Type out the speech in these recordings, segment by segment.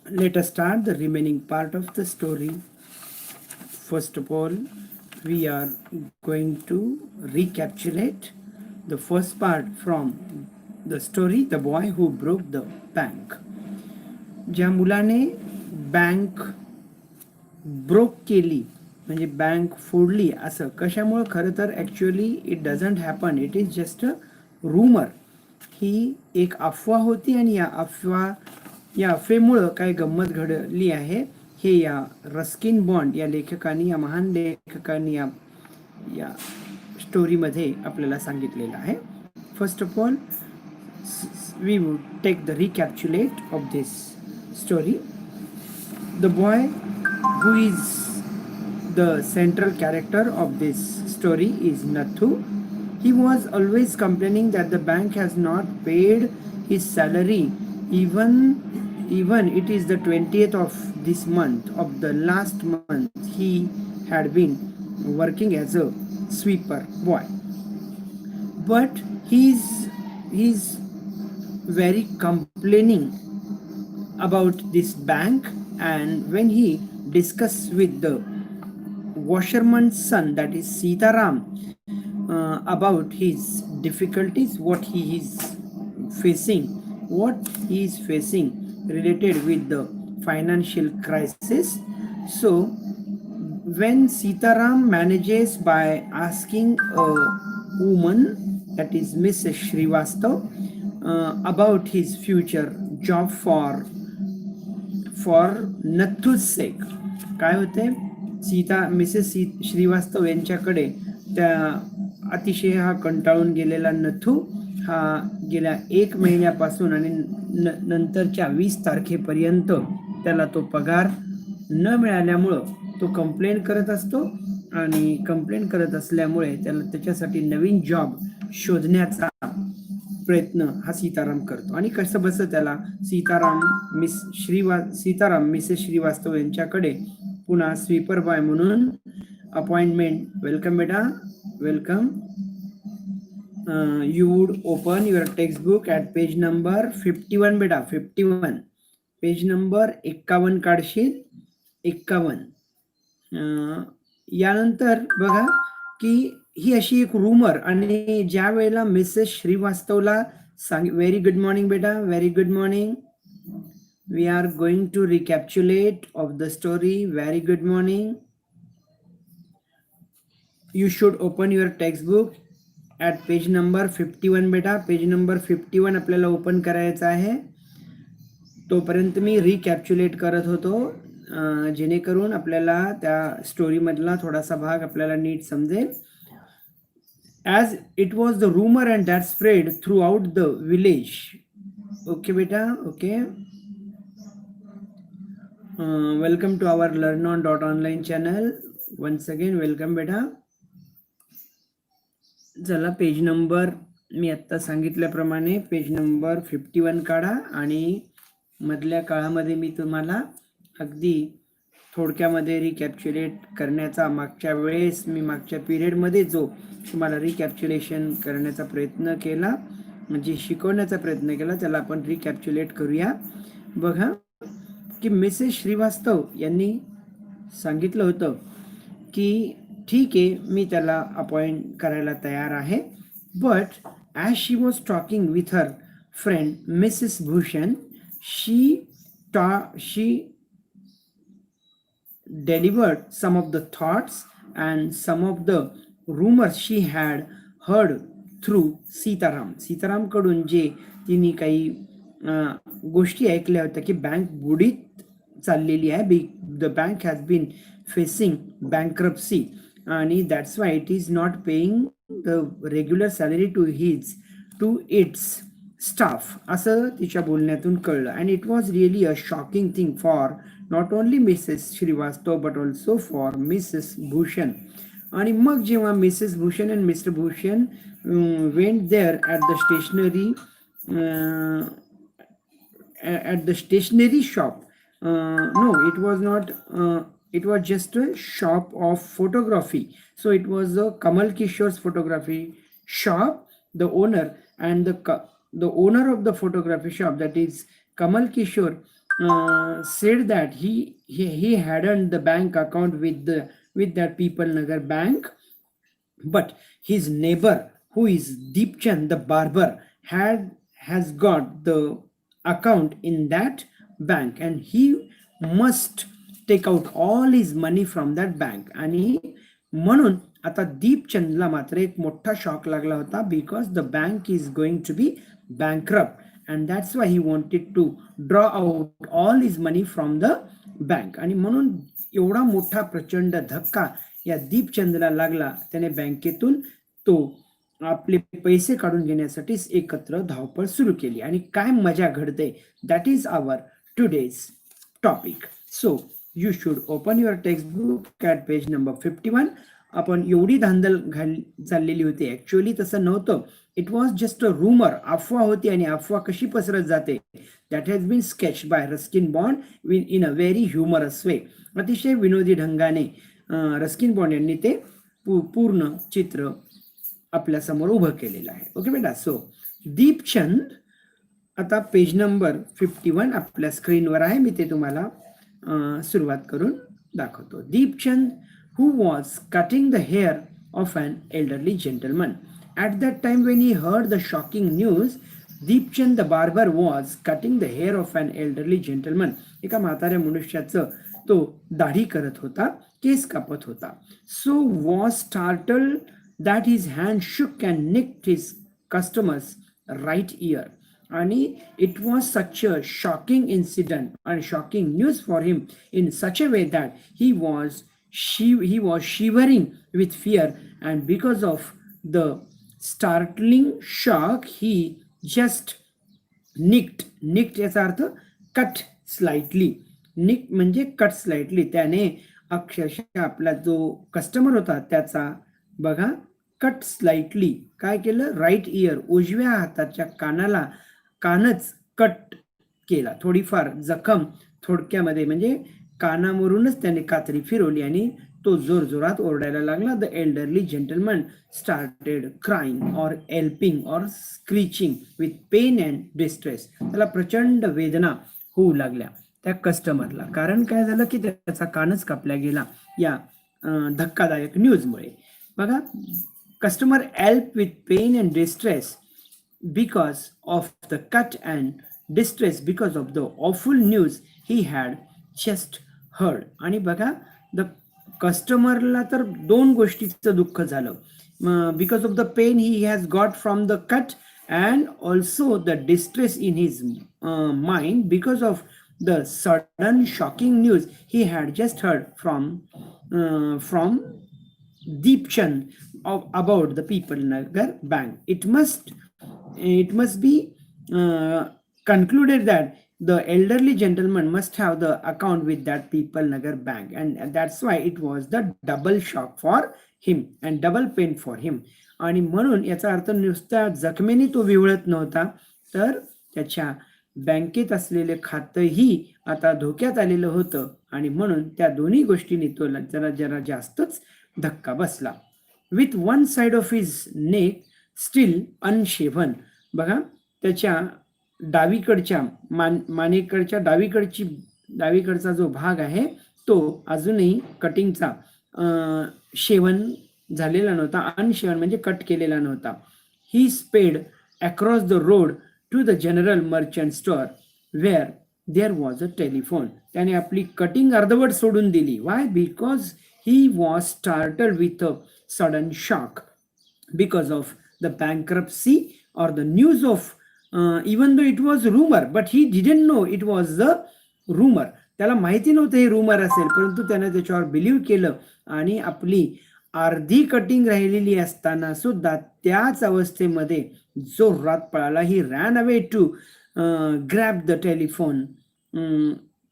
Let us start the remaining part of the story. First of all, we are going to recapitulate the first part from the story, The Boy Who Broke the Bank. ज्या मुलाने bank broke केली म्हणजे bank फोडली, असं कशामुळे? खरं तर actually it doesn't happen, it is just a rumour. ही एक अफवा होती आणि या अफवेमुळं काय गंमत घडली आहे हे या रस्किन बॉन्ड या लेखकांनी, या महान लेखकांनी या स्टोरीमध्ये आपल्याला सांगितलेलं आहे. First of all, we would take the recapitulate of this story. The boy who is the central character of this story is Nathu. He was always complaining that the bank has not paid his salary, even it is the 20th of this month. Of the last month he had been working as a sweeper boy, but he's very complaining about this bank. And when he discussed with the washerman's son, that is Sitaram, about his difficulties, what he is facing related with the financial crisis. So when Sitaram manages by asking a woman, that is Mrs. Srivastav, about his future job for Nathu's sake, काय होते? Mrs Srivastava यांच्याकडे त्या अतिशय हा कंटाळून गेलेला नथू हा गेल्या 1 महिन्यापासून आणि नंतरच्या 20 तारखेपर्यंत त्याला तो पगार न मिळाल्यामुळं तो कंप्लेंट करत असतो आणि कंप्लेंट करत असल्यामुळे त्याला त्याच्यासाठी नवीन जॉब शोधण्याचा प्रयत्न हा सीताराम करतो. आणि कसं बस त्याला सीताराम मिसेस श्रीवास्तव यांच्याकडे पुन्हा स्वीपर बॉय म्हणून अपॉइंटमेंट. वेलकम बेटा, welcome. You would open your text book at page number 51 बेटा, 51. Page number 51 काढशील, 51. यानंतर बघा की ही अशी एक रूमर, आणि ज्या वेळेला मिसेस श्रीवास्तवला व्हेरी गुड मॉर्निंग बेटा, very good morning. We are going to recapitulate of the story. Very good morning. You should open your text book at page number 51 बेटा. पेज नंबर 51 आपल्याला ओपन करायचं आहे. तोपर्यंत मी रिकॅप्च्युलेट करत होतो जेणेकरून आपल्याला त्या स्टोरीमधला थोडासा भाग आपल्याला नीट समजेल. As it was the rumor and that spread throughout the village. Okay beta, okay. Welcome to our Learnon.online channel. Once again welcome beta. चला, पेज नंबर मी आत्ता सांगितल्याप्रमाणे पेज नंबर 51 काढा आणि मधल्या काळामध्ये मी तुम्हाला अगदी थोडक्यामध्ये रिकॅप्च्युलेट करण्याचा, मागच्या वेळेस मी मागच्या पिरियडमध्ये जो तुम्हाला रिकॅप्च्युलेशन करण्याचा प्रयत्न केला, म्हणजे शिकवण्याचा प्रयत्न केला, त्याला आपण रिकॅप्च्युलेट करूया. बघा की मिसेस श्रीवास्तव यांनी सांगितलं होतं की ठीक आहे, मी त्याला अपॉइंट करायला तयार आहे. But as she was talking with her friend Mrs Bhushan, she delivered some of the thoughts and some of the rumors she had heard through Sitaram. Sitaram कडून जे तिने काही गोष्टी ऐकल्या होत्या की बँक बुडीत चाललेली आहे, the bank has been facing bankruptcy आणि that's why it is not paying the regular salary to its staff, असं तिच्या बोलण्यातून कळलं. And it was really a shocking thing for not only Mrs. Srivastav but also for Mrs. Bhushan. आणि मग जेव्हा Mrs Bhushan and Mr. Bhushan went there at the stationery shop. No, it was not. It was just a shop of photography. So it was a Kamal Kishore's photography shop. The owner and the owner of the photography shop, that is Kamal Kishore, said that he hadn't the bank account with that People Nagar bank, but his neighbor, who is Deepchand the barber, has got the account in that bank, and he must take out all his money from that bank. आणि म्हणून आता दीपचंदला मात्र एक मोठा shock लागला होता, because the bank is going to be bankrupt, and that's why he wanted to draw out all his money from the bank. आणि म्हणून एवढा मोठा प्रचंड धक्का या दीपचंदला लागला, त्याने बँकेतून तो आपले पैसे काढून घेण्यासाठी एकत्र धावपळ सुरू केली. आणि काय मजा घडते, that is our today's topic. So you should open your textbook at page number 51. आपण एवढी धांदल चाललेली होती, ऍक्च्युअली तसं नव्हतं. It was just a rumour, अफवा होती, आणि अफवा कशी पसरत जाते that has been sketch by Ruskin Bond in a very humorous way. अतिशय विनोदी ढंगाने रस्किन बॉन्ड यांनी ते पूर्ण चित्र आपल्या समोर उभं केलेलं आहे. ओके बेटा. सो दीपचंद, आता पेज नंबर 51 आपल्या स्क्रीनवर आहे, मी ते तुम्हाला सुरुवात करून दाखवतो. Deepchand who was cutting the hair of an elderly gentleman. At that time when he heard the shocking news, Deepchand the barber was cutting the hair of an elderly gentleman. एका म्हाताऱ्या मनुष्याचं तो दाढी करत होता, केस कापत होता. So was startled that his hand shook and nicked his customer's right ear. आणि it was such a shocking incident and shocking news for him in such a way that he was shivering with fear, and because of the startling shock he just nicked याचा अर्थ cut slightly. निक म्हणजे cut slightly. त्याने अक्षरशः आपला जो customer होता त्याचा बघा कट स्लाइटली काय केलं, राईट इयर, उजव्या हाताच्या कानच कट केला. थोडीफार जखम थोडक्यामध्ये म्हणजे कानावरूनच त्याने कात्री फिरवली आणि तो जोरजोरात ओरडायला लागला. The elderly gentleman started crying or yelping or screeching with pain and distress. त्याला प्रचंड वेदना होऊ लागल्या त्या कस्टमरला. कारण काय झालं की त्याचा कानच कापला गेला या धक्कादायक न्यूजमुळे. बघा, customer yelp with pain and distress because of the cut and distress because of the awful news he had just heard. आणि बघा, द कस्टमरला तर दोन गोष्टीचं दुःख झालं. Because of the pain he has got from the cut and also the distress in his mind because of the sudden shocking news he had just heard from Deepchand about the People Nagar bank. It must be concluded that the elderly gentleman must have the account with that People Nagar bank, and that's why it was the double shock for him and double pain for him. आणि म्हणून याचा अर्थ नुसत्या जखमेने तो विवळत नव्हता, तर त्याच्या बँकेत असलेले खातंही आता धोक्यात आलेलं होतं, आणि म्हणून त्या दोन्ही गोष्टींनी तो जरा जास्तच धक्का बसला. With one side of his neck still unshaven. बघा, त्याच्या डावीकडच्या मानेकडच्या डावीकडचा जो भाग आहे तो अजूनही कटिंगचा शेवण झालेला नव्हता. अनशेवन म्हणजे कट केलेला नव्हता. He sped across the road to the general merchant store where there was a telephone. त्याने आपली कटिंग अर्धवट सोडून दिली. Why? Because he was startled with a sudden shock because of the bankruptcy or the news of even though it was rumor, but he didn't know it was the rumor. त्याला माहिती नव्हतं हे rumor असेल, परंतु त्याने त्याच्यावर believe केलं आणि आपली अर्धी कटिंग राहिलेली असताना सुद्धा त्याच अवस्थेमध्ये जोरात पळाला. ही ran away to grab the telephone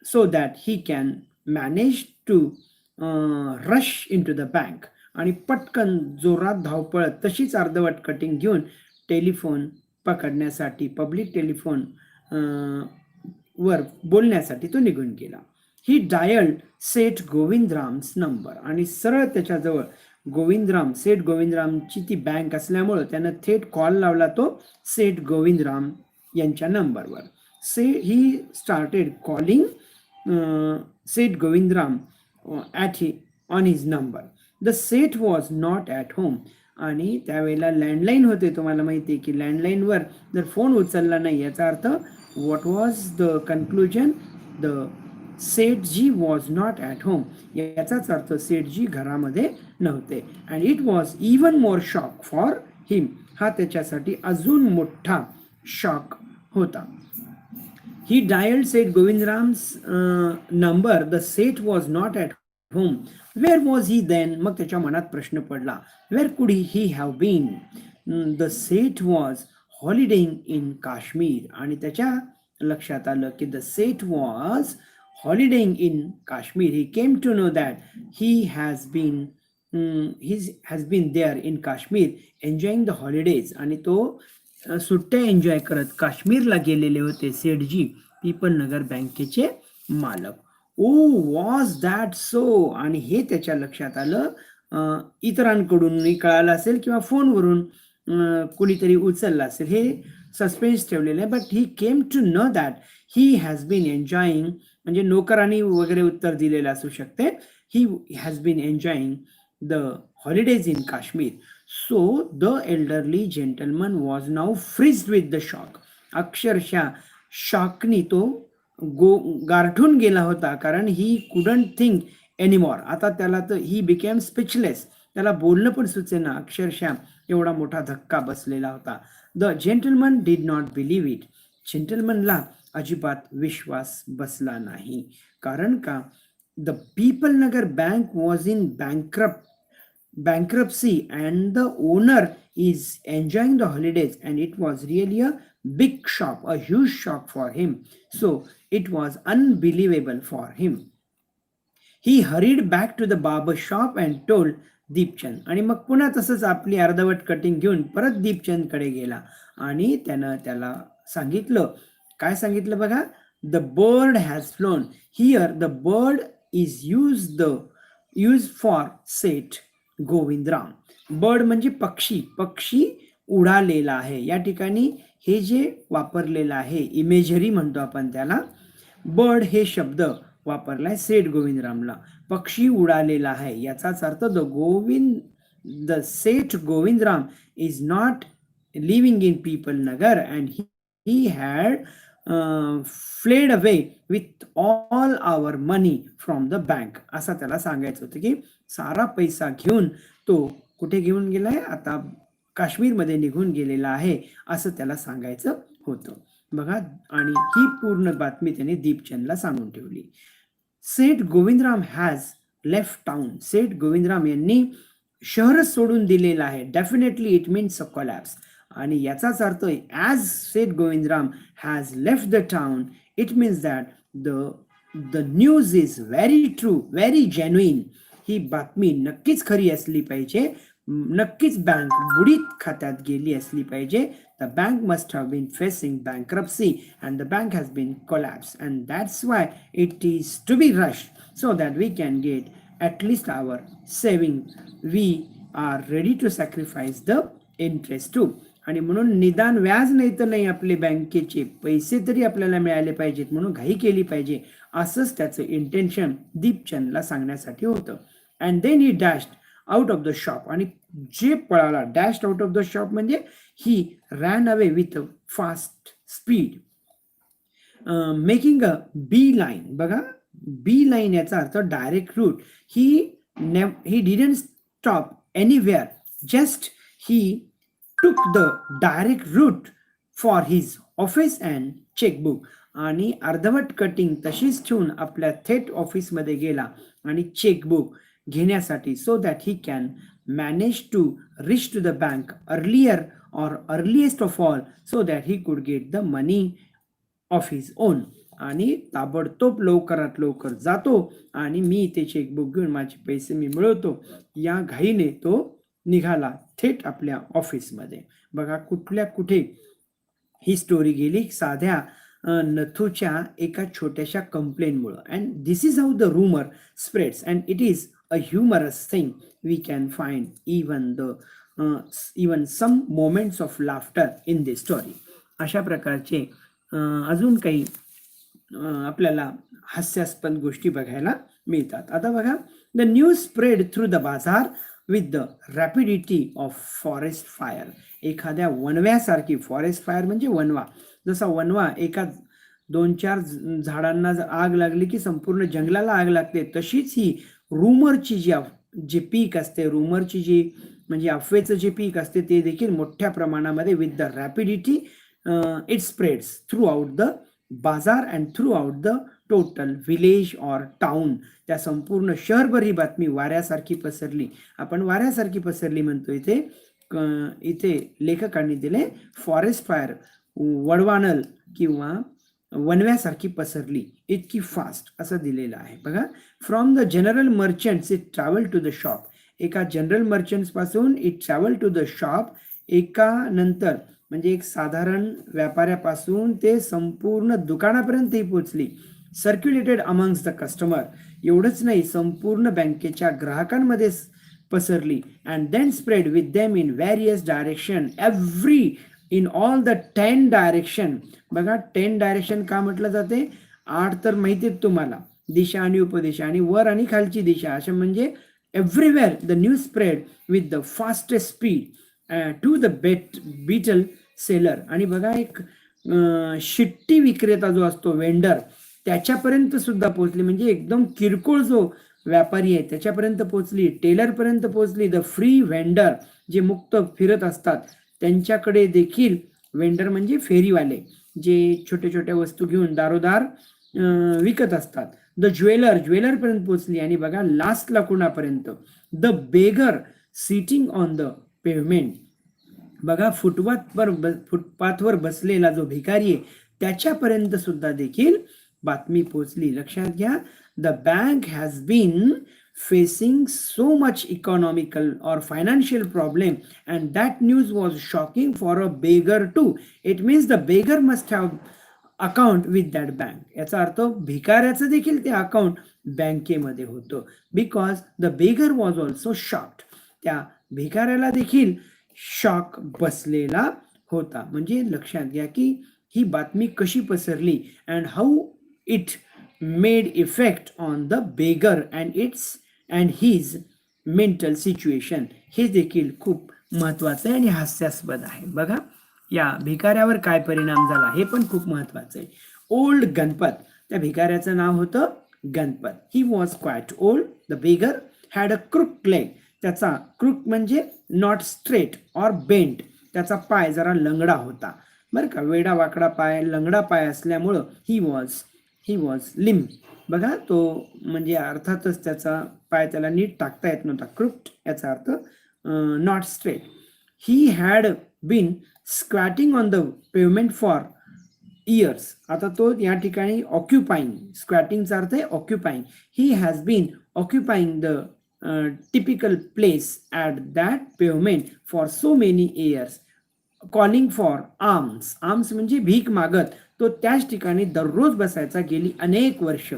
so that he can manage to rush into the bank. आणि पटकन जोरात धावपळत तशीच अर्धवट कटिंग घेऊन टेलिफोन पकडण्यासाठी, पब्लिक टेलिफोन वर बोलण्यासाठी तो निघून गेला. ही डायल्ड सेठ गोविंदराम्स नंबर. आणि सरळ त्याच्याजवळ सेठ गोविंदरामची ती बँक असल्यामुळं त्यानं थेट कॉल लावला तो सेठ गोविंदराम यांच्या नंबरवर. he started calling Seth Govindram on his number. The Seth was not at home. आणि त्यावेळेला लँडलाईन होते, तुम्हाला माहिती आहे की लँडलाईनवर जर फोन उचलला नाही याचा अर्थ what was the conclusion, the Sethji was not at home, याचाच अर्थ सेठजी घरामध्ये नव्हते. And it was even more shock for him, हा त्याच्यासाठी अजून मोठा शॉक होता. He dialed Seth Govindram's number. The Seth was not at home. Where was he then? मग त्याच्या मनात प्रश्न पडला. Where could he have been? The Seth was holidaying in Kashmir. आणि त्याच्या लक्षात आलं की the Seth was holidaying in Kashmir. He came to know that he has been there in Kashmir enjoying the holidays. आणि तो सुट्ट्या enjoy करत काश्मीरला गेलेले होते सेठजी, पीपल नगर बँकेचे मालक. ओ वॉज दॅट सो? आणि हे त्याच्या लक्षात आलं, इतरांकडून कळालं असेल किंवा फोनवरून कुणीतरी उचललं असेल, हे सस्पेन्स ठेवलेलं आहे. But he came to know that he has been enjoying, म्हणजे नोकरांनी वगैरे उत्तर दिलेलं असू शकते. He has been enjoying the holidays in Kashmir. So the elderly gentleman was now freezed with the shock. अक्षरशः शॉकनी तो गारठून गेला होता, कारण ही couldn't think anymore. आता त्याला तर ही became speechless. त्याला बोलणं पण सुचेना, अक्षरशः एवढा मोठा धक्का बसलेला होता. The gentleman did not believe it. जेंटलमनला अजिबात विश्वास बसला नाही. कारण का? The People Nagar Bank was in bankruptcy and the owner is enjoying the holidays, and it was really a big shock, a huge shock for him. So it was unbelievable for him. He hurried back to the barber shop and told Deepchand. आणि मग पुन्हा तसंच आपली अर्धवट cutting घेऊन परत दीपचंद कडे गेला आणि त्यानं त्याला सांगितलं. काय सांगितलं बघा? The bird has phloem here. The bird is use for Seth Govindram. Bird म्हणजे पक्षी, पक्षी उडालेला आहे. या ठिकाणी हे जे वापरलेलं आहे, इमेजरी म्हणतो आपण त्याला, बर्ड हे शब्द वापरलाय सेठ गोविंदरामला. पक्षी उडालेला आहे याचाच अर्थ the Seth Govindram is not living in people Nagar and he had fled away with all our money from the bank. असं त्याला सांगायचं होतं की सारा पैसा घेऊन तो कुठे घेऊन गेलाय? आता काश्मीरमध्ये निघून गेलेला आहे, असं त्याला सांगायचं होतं. बघा, आणि ही पूर्ण बातमी त्याने दीपचंदला सांगून ठेवली. Seth Govindram has left town. Seth Govindram यांनी शहरच सोडून दिलेलं आहे. Definitely it means a collapse. आणि याचाच अर्थ as Seth Govindram has left the town, it means that the news is very true, very genuine. ही बातमी नक्कीच खरी असली पाहिजे, नक्कीच बँक बुडीत खात्यात गेली असली पाहिजे. The bank must have been facing bankruptcy and the bank has been collapsed, and that's why it is to be rushed so that we can get at least our saving. We are ready to sacrifice the interest too. आणि म्हणून निदान व्याज नाही तर नाही, आपले बँकेचे पैसे तरी आपल्याला मिळाले पाहिजेत म्हणून घाई केली पाहिजे, असंच त्याचं इंटेन्शन दीपचंदला सांगण्यासाठी होतं. And then he dashed out of the shop. आणि जे पळाला, dashed out of the shop म्हणजे he ran away with fast speed, making a bee line. बघा, बी लाईन याचा अर्थ direct route. He didn't stop anywhere, just he took the direct route for his office and checkbook. आणि अर्धवट cutting तशीच ठेवून आपल्या थेट ऑफिसमध्ये गेला आणि चेकबुक घेण्यासाठी, so that he can manage to reach to the bank earlier or earliest of all, so that he could get the money of his own. आणि ताबडतोब लवकरात लवकर जातो आणि मी ते चेकबुक घेऊन माझे पैसे मी मिळवतो, या घाईने तो निघाला थेट आपल्या ऑफिसमध्ये. बघा, कुठे ही स्टोरी गेली साध्या नथूच्या एका छोट्याशा कंप्लेनमुळं. And this is how the rumour spreads and it is a humorous thing. We can find even some moments of laughter in this story. अशा प्रकारचे अजून काही आपल्याला हास्यास्पद गोष्टी बघायला मिळतात. आता बघा, the news spread through the bazaar with the rapidity of forest fire. एखाद्या वणव्यासारखी, फॉरेस्ट फायर म्हणजे वणवा, जसा वणवा एका 2-4 झाडांना आग लागली की संपूर्ण जंगलाला आग लागते, तशीच ही रूमरची जी पीक असते, रूमरची जी म्हणजे अफवेचं जे पीक असते ते देखील मोठ्या प्रमाणामध्ये with the rapidity it spreads throughout the bazaar and throughout the total village or town. त्या संपूर्ण शहरभर ही बातमी वाऱ्यासारखी पसरली. आपण वाऱ्यासारखी पसरली म्हणतो इथे. इथे लेखकांनी दिले फॉरेस्ट फायर, वडवानल किंवा वनव्यासारखी पसरली, इतकी फास्ट असं दिलेलं आहे. बघा, from the general merchants it travel to the shop. एका जनरल मर्चंट्स पासून it travel to the shop, एका नंतर म्हणजे एक साधारण व्यापाऱ्यापासून ते संपूर्ण दुकानापर्यंतही पोहोचली. सर्क्युलेटेड अमंग्स द कस्टमर, एवढंच नाही, संपूर्ण बँकेच्या ग्राहकांमध्ये पसरली. And then spread with them in various direction in all the 10 direction. बघा, 10 डायरेक्शन का म्हटलं जाते? 8 तर माहिती आहेत तुम्हाला, दिशा आणि उपदिशा आणि वर आणि खालची दिशा, अशा म्हणजे everywhere the news spread with the fastest speed to the betel seller. आणि बघा, एक शिट्टी विक्रेता जो असतो, वेंडर, त्याच्यापर्यंत सुद्धा पोहोचली. म्हणजे एकदम किरकोळ जो व्यापारी आहे त्याच्यापर्यंत पोहोचली, टेलरपर्यंत पोहोचली. द फ्री वेंडर, जे मुक्त फिरत असतात त्यांच्याकडे देखील, वेंडर म्हणजे फेरीवाले, जे छोट्या छोट्या वस्तू घेऊन दारोदार विकत असतात. द ज्वेलरपर्यंत पोहोचली. आणि बघा, लास्टला कुणापर्यंत? The beggar sitting on the pavement. बघा, फुटपाथवर बसलेला जो भिकारी आहे त्याच्यापर्यंत सुद्धा देखील बातमी पोहोचली. लक्षात घ्या, the bank has been facing so much economical or financial problem and that news was shocking for a beggar too. It means the beggar must have account with that bank. याचा अर्थ भिकाऱ्याचं देखील ते अकाउंट बँकेमध्ये होतं. Because the beggar was also shocked. त्या भिकाऱ्याला देखील shock बसलेला होता. म्हणजे लक्षात घ्या की ही बातमी कशी पसरली and how it made effect on the beggar and his mental situation. हे देखील खूप महत्वाचं आहे आणि हास्यास्पद आहे. बघा, या भिकाऱ्यावर काय परिणाम झाला हे पण खूप महत्वाचं आहे. ओल्ड गणपत, त्या भिकाऱ्याचं नाव होतं Ganpat. He was quite old. The beggar had a crook leg. त्याचा क्रुक म्हणजे नॉट स्ट्रेट ऑर बेंट, त्याचा पाय जरा लंगडा होता, बरं का, वेडा वाकडा पाय, लंगडा पाय असल्यामुळं ही वॉज लिम्प. बघा, तो म्हणजे अर्थातच त्याचा पाय त्याला नीट टाकता येत नव्हता. क्रुक्ड याचा अर्थ not straight. He had been squatting on the pavement for years. आता तो या ठिकाणी ऑक्युपाईंग, स्क्वॅटिंगचा अर्थ आहे occupying. He has been occupying the typical place at that pavement for so many years, calling for alms. Alms म्हणजे भीक मागत तो त्याच ठिकाणी दररोज बसायचा गेली अनेक वर्ष.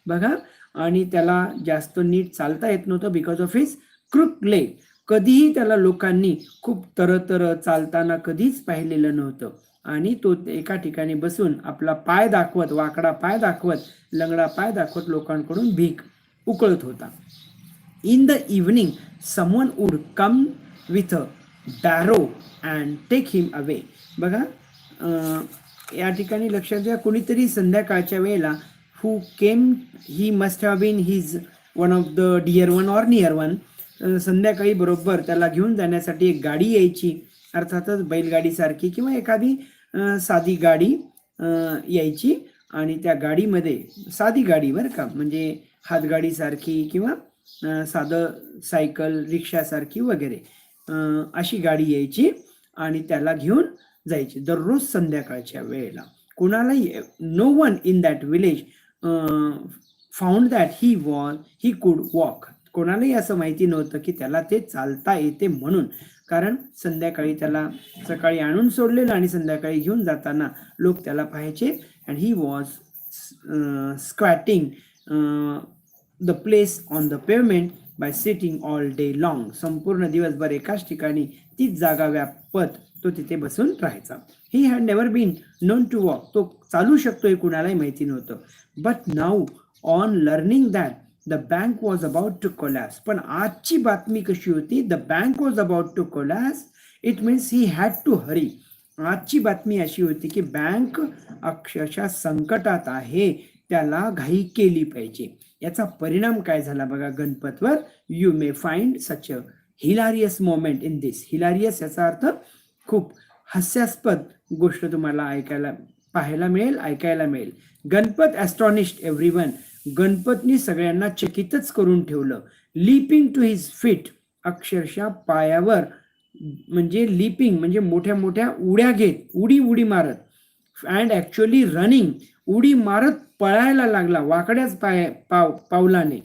बघा, आणि त्याला जास्त नीट चालता येत नव्हतं because of his crook leg. कधीही त्याला लोकांनी खूप तरतर चालताना कधीच पाहिलेलं नव्हतं. आणि तो एका ठिकाणी बसून आपला पाय दाखवत, वाकडा पाय दाखवत, लंगडा पाय दाखवत लोकांकडून भीक उकळत होता. In the evening someone would come with a barrow and take him away. बघा, या ठिकाणी लक्षात घ्या, कोणीतरी संध्याकाळच्या वेळेला who came, he must have been his one of the dear one or near one. संध्याकाळी बरोबर त्याला घेऊन जाण्यासाठी एक गाडी यायची, अर्थातच बैलगाडीसारखी किंवा एखादी साधी गाडी यायची. आणि त्या गाडीमध्ये, साधी गाडी बरं का, म्हणजे हातगाडीसारखी किंवा साधं सायकल रिक्षासारखी वगैरे अशी गाडी यायची आणि त्याला घेऊन जायची दररोज संध्याकाळच्या वेळेला. कोणालाही, no one in that village found that he could walk. कोणालाही असं माहिती नव्हतं की त्याला ते चालता येते म्हणून. कारण संध्याकाळी त्याला सकाळी आणून सोडलेलं आणि संध्याकाळी घेऊन जाताना लोक त्याला पाहायचे. And he was squatting the place on the pavement by sitting all day long. संपूर्ण दिवसभर एकाच ठिकाणी तीच जागा व्यापत तो तिथे बसून राहायचा. He had never been known to walk, तो चालू शकतो हे कुणालाही माहिती नव्हतं. But now on learning that the bank was about to collapse, पण आजची बातमी कशी होती, the bank was about to collapse, it means he had to hurry. आजची बातमी अशी होती की बँक अक्षरशः संकटात आहे, त्याला घाई केली पाहिजे. याचा परिणाम काय झाला बघा गणपतवर. You may find such a hilarious moment in this. Hilarious याचा अर्थ खूप हास्यास्पद गोष्ट तुम्हाला पाहायला मिळेल, ऐकायला मिळेल. गणपत ॲस्टॉनिश्ड एव्हरीवन, गणपतनी सगळ्यांना चकितच करून ठेवलं. लिपिंग टू हिज फीट, अक्षरशः पायावर, म्हणजे लिपिंग म्हणजे मोठ्या मोठ्या उड्या घेत, उडी मारत. अँड ॲक्च्युअली रनिंग, उडी मारत पळायला लागला वाकड्याच पावलाने.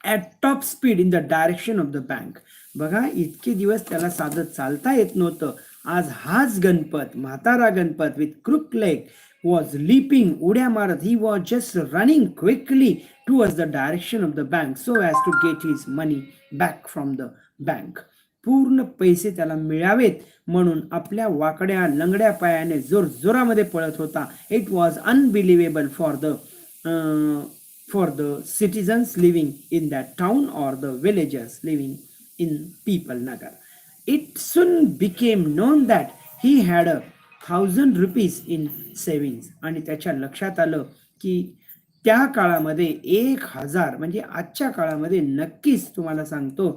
At top speed in the direction of the bank. बघा इतके दिवस त्याला साधं चालता येत नव्हतं, आज हाच गणपत, म्हातारा Ganpat with crook leg was leaping, उड्या मारत. He was just running quickly towards the direction of the bank so as to get his money back from the bank. पूर्ण पैसे त्याला मिळावेत म्हणून आपल्या वाकड्या लंगड्या पायाने जोरामध्ये पळत होता. It was unbelievable for the citizens living in that town or the villagers living in People Nagar. It soon became known that he had 1,000 rupees in savings. आणि त्याच्या लक्षात आलं की त्या काळामध्ये 1,000 म्हणजे आजच्या काळामध्ये नक्कीच तुम्हाला सांगतो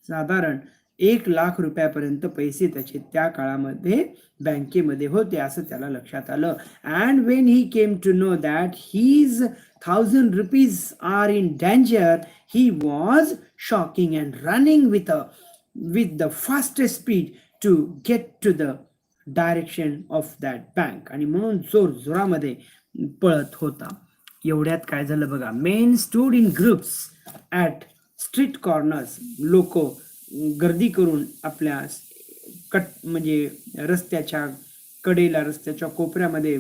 साधारण 1,00,000 रुपयापर्यंत पैसे त्याचे त्या काळामध्ये बँकेमध्ये होते असं त्याला लक्षात आलं. And when he came to know that his 1,000 rupees are in danger, he was shocking and running with the fastest speed to get to the direction of that bank. आणि म्हणून जोरामध्ये पळत होता. एवढ्यात काय झालं बघा. Main stood in groups at street corners, लोक गर्दी करून आपल्या म्हणजे रस्त्याच्या कडेला, रस्त्याच्या कोपऱ्यामध्ये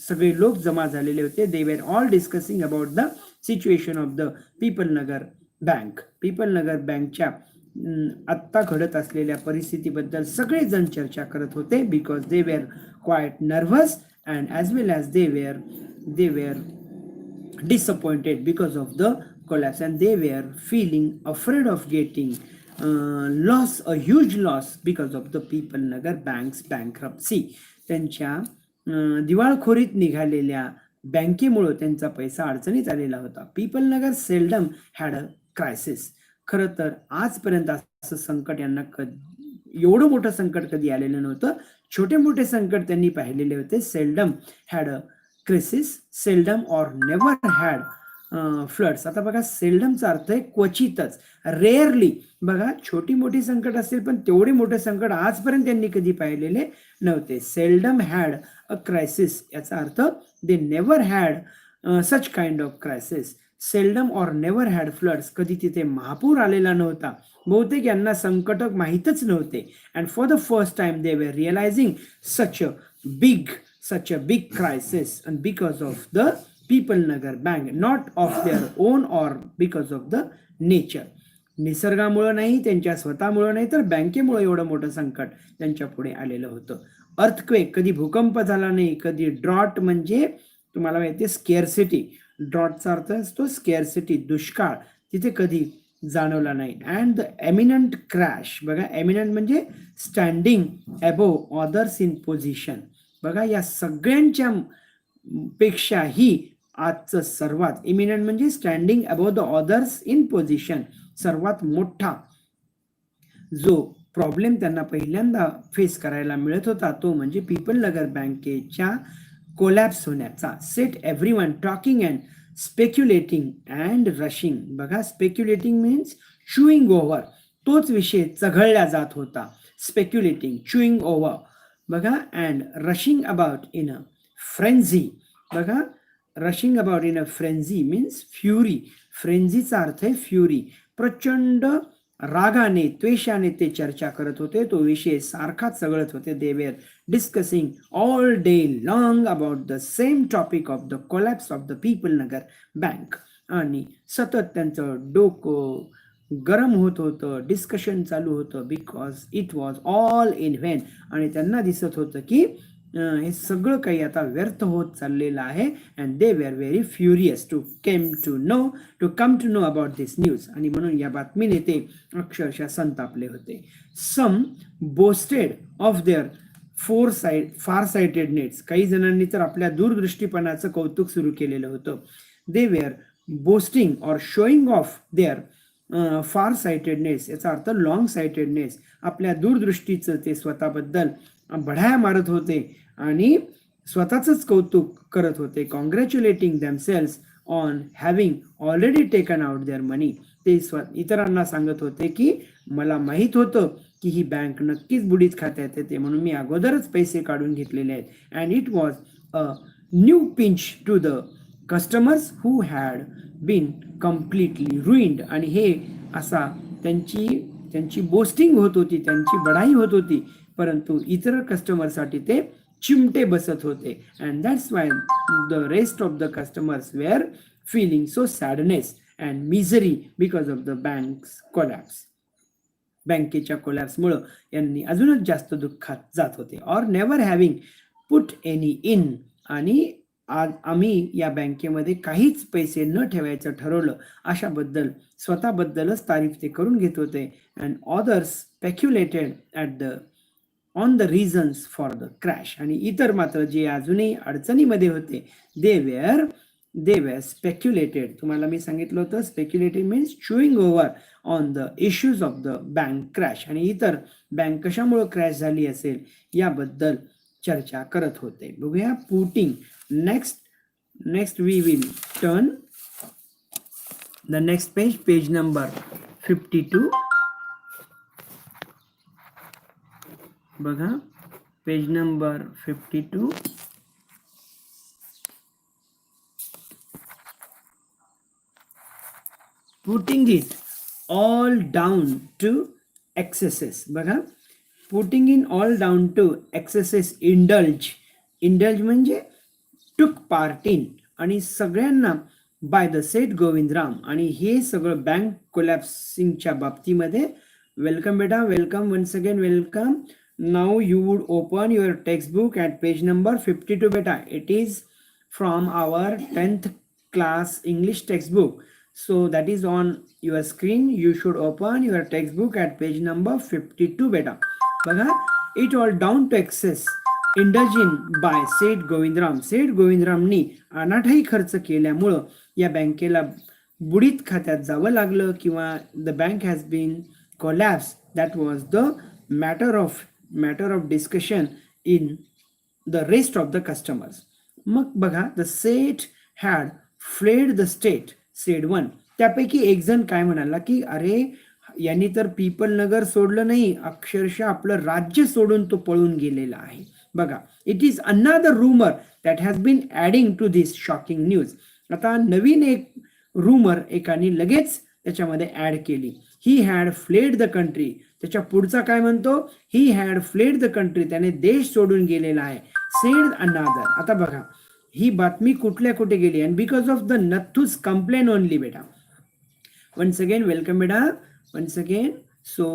सगळे लोक जमा झालेले होते. They were all discussing about the situation of the people Nagar bank. Pipal Nagar बँकच्या आत्ता घडत असलेल्या परिस्थितीबद्दल सगळेजण चर्चा करत होते. Because they were quite nervous and as well as they were disappointed because of the collapse and they were feeling afraid of getting a huge loss because of the People Nagar bank's bankruptcy. त्यांच्या दिवाळखोरीत निघालेल्या बँकेमुळे त्यांचा पैसा अडचणीत आलेला होता. People Nagar seldom had a crisis. खरं तर आजपर्यंत असं संकट यांना एवढं मोठं संकट कधी आलेलं नव्हतं. छोटे मोठे संकट त्यांनी पाहिलेले होते. Seldom had a crisis, seldom or never had floods. आता बघा सेल्डमचा अर्थ आहे क्वचितच, रेअरली. बघा छोटी मोठी संकट असतील पण तेवढे मोठे संकट आजपर्यंत त्यांनी कधी पाहिलेले नव्हते. सेल्डम हॅड अ क्रायसिस याचा अर्थ they never had such kind of crisis. Seldom or never had floods, कधी तिथे महापूर आलेला नव्हता. बहुतेक यांना संकट माहीतच नव्हते. And for the first time they were realising such a big crisis and because of the People Nagar Bank, not of their own or because of the nature. निसर्गामुळे नाही, त्यांच्या स्वतःमुळे नाही, तर बँकेमुळे एवढं मोठं संकट त्यांच्या पुढे आलेलं होतं. अर्थक्वेक, कधी भूकंप झाला नाही. कधी ड्रॉट म्हणजे तुम्हाला माहिती आहे स्केअरसिटी, ड्रॉटचा अर्थ असतो स्केअरसिटी, दुष्काळ, तिथे कधी जाणवला नाही. And the eminent crash. बघा एमिनंट म्हणजे standing above others in position. बघा या सगळ्यांच्या पेक्षाही आजचं सर्वात, इमिनंट म्हणजे standing above the others in position, सर्वात मोठा जो प्रॉब्लेम त्यांना पहिल्यांदा फेस करायला मिळत होता तो म्हणजे पीपल नगर बँकेच्या कोलॅप्स होण्याचा. Set everyone talking and speculating and rushing. बघा स्पेक्युलेटिंग मीन्स चुईंग ओव्हर, तोच विषय चघळला जात होता. Speculating, chewing over. बघा and rushing about in a frenzy. बघा rushing about in a frenzy means fury. फ्रेंझीचा अर्थ आहे फ्युरी. प्रचंड रागाने, त्वेषाने ते चर्चा करत होते, तो विषय सारखाच चघळत होते. They where discussing all day long about the same topic of the collapse of the people Nagar bank. आणि सतत त्यांचं डोकं गरम होत होतं, डिस्कशन चालू होतं, because it was all in when. आणि त्यांना दिसत होतं की हे सगळं काही आता व्यर्थ होत चाललेलं आहे. And they were very furious to come to know about this news. आणि म्हणून या बातमीने ते अक्षरशः संतापले होते. Some boasted of their far sightedness. काही जणांनी तर आपल्या दूरदृष्टीपणाचं कौतुक सुरू केलेलं होतं. They were boasting or showing off their far sightedness. याचा अर्थ लॉंग साइटेडनेस. आपल्या दूरदृष्टीचं ते स्वतःबद्दल बढाया मारत होते आणि स्वतःच कौतुक करत होते. Congratulating themselves on having already taken out their money. ते इतरांना सांगत होते की मला माहीत होतं की ही बँक नक्कीच बुडीत खात्यात येते, म्हणून मी अगोदरच पैसे काढून घेतलेले आहेत. And it was a new pinch to the customers who had been completely ruined. आणि हे असा त्यांची बोस्टिंग होत होती, त्यांची बढाई होत होती, परंतु इतर कस्टमरसाठी ते चिमटे बसत होते. And that's why the rest of the customers were feeling so sadness and misery because of the bank's collapse. बँकेच्या कोलॅप्समुळं यांनी अजूनच जास्त दुःखात जात होते. Or never having put any in. आणि आज आम्ही या बँकेमध्ये काहीच पैसे न ठेवायचं ठरवलं, अशाबद्दल स्वतःबद्दलच तारीफ ते करून घेत होते. And others speculated on the reasons for the crash. आणि इतर मात्र जे अजूनही अडचणीमध्ये होते, दे वेअर स्पेक्युलेटेड. तुम्हाला मी सांगितलं होतं speculated means chewing over on the issues of the bank crash. आणि इतर बँक कशामुळे क्रॅश झाली असेल याबद्दल चर्चा करत होते. बघूया putting. Next we will turn the next page number 52. बघा page number 52. Putting it all down to excesses. बघा putting in all down to excesses. Indulge म्हणजे टुक पार्ट इन. आणि सगळ्यांना बाय द सेट गोविंदराम. आणि हे सगळं बँक कोलॅप्सिंगच्या बाबतीमध्ये. Welcome बेटा, welcome once again, welcome. Now you would open your textbook at page number 52 beta. It is from our 10th class English textbook. So that is on your screen. You should open your textbook at page number 52 beta. बघा, it all down to excess indulged in by सेठ गोविंदराम. सेठ गोविंदरामनी अनाठाई खर्च केल्यामुळं या बँकेला बुडीत खात्यात जावं लागलं किंवा the bank has been collapsed. That was the matter of discussion in the rest of the customers. मग बघा, the Seth had fled the state, said one. त्यापैकी एक जण काय म्हणाला की अरे यांनी तर पीपल नगर सोडलं नाही, अक्षरशः आपलं राज्य सोडून तो पळून गेलेला आहे. बघा, it is another rumour that has been adding to this shocking news. आता नवीन एक रूमर एकाने लगेच त्याच्यामध्ये ऍड केली. He had fled the country. त्याच्या पुढचा काय म्हणतो, he had fled the country, त्याने देश सोडून गेलेला आहे. सेड अनादर. आता बघा ही बातमी कुठे गेली. And because of the Nathu's complaint only. बेटा वन्स अगेन वेलकम बेटा, once again. So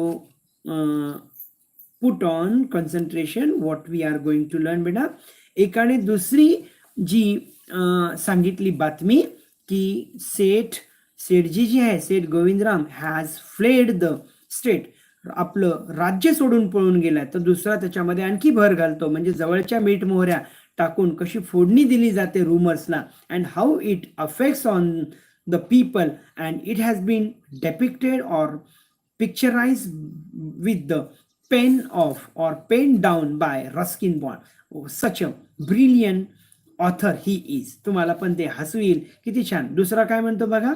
put on concentration what we are going to learn. बेटा एकाने दुसरी जी सांगितली बातमी की सेठजी जी आहे, Seth Govindram has fled the state, आपलं राज्य सोडून पळून गेलाय. तर दुसरा त्याच्यामध्ये आणखी भर घालतो, म्हणजे जवळच्या मीठ मोहऱ्या टाकून कशी फोडणी दिली जाते रूमर्सला. And how it affects on the people and it has been depicted or picturise with the pen of or pen down by Ruskin Bond. Such a brilliant author he is. तुम्हाला पण ते हसू येईल, किती छान. दुसरा काय म्हणतो बघा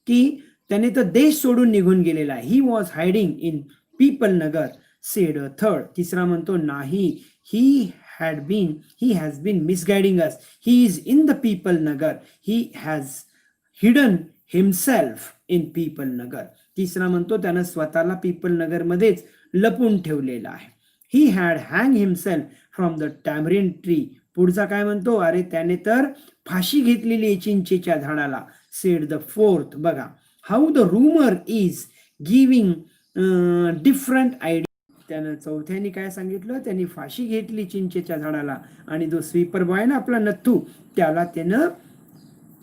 की त्याने तर देश सोडून निघून गेलेला आहे. He was hiding in people Nagar, said a third. तिसरा म्हणतो नाही, he has been misguiding us. He is in the people Nagar. He has hidden himself in people Nagar. तिसरा म्हणतो त्यानं स्वतःला पीपल नगर मध्येच लपून ठेवलेला आहे. He had hang himself from the tamarind tree. पुढचा काय म्हणतो, अरे त्याने तर फाशी घेतलेली चिंचेच्या झाडाला. Said the fourth. बघा, how the rumour is giving different idea. त्यानं चौथ्याने काय सांगितलं, त्यांनी फाशी घेतली चिंचेच्या झाडाला, आणि जो स्वीपर बॉय ना आपला नथू, त्याला त्यानं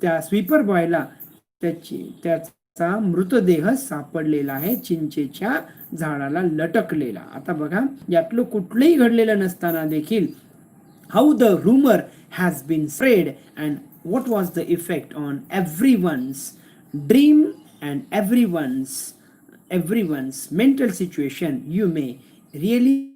त्या स्वीपर बॉयला त्याचा मृतदेह सापडलेला आहे चिंचेच्या झाडाला लटकलेला. आता बघा, यातलं कुठलंही घडलेलं नसताना देखील how the rumor has been spread and what was the effect on everyone's dream and everyone's mental situation. You may really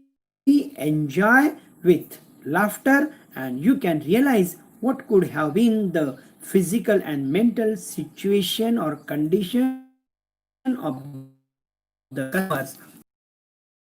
enjoy with laughter, and you can realize what could have been the physical and mental situation or condition of the customers.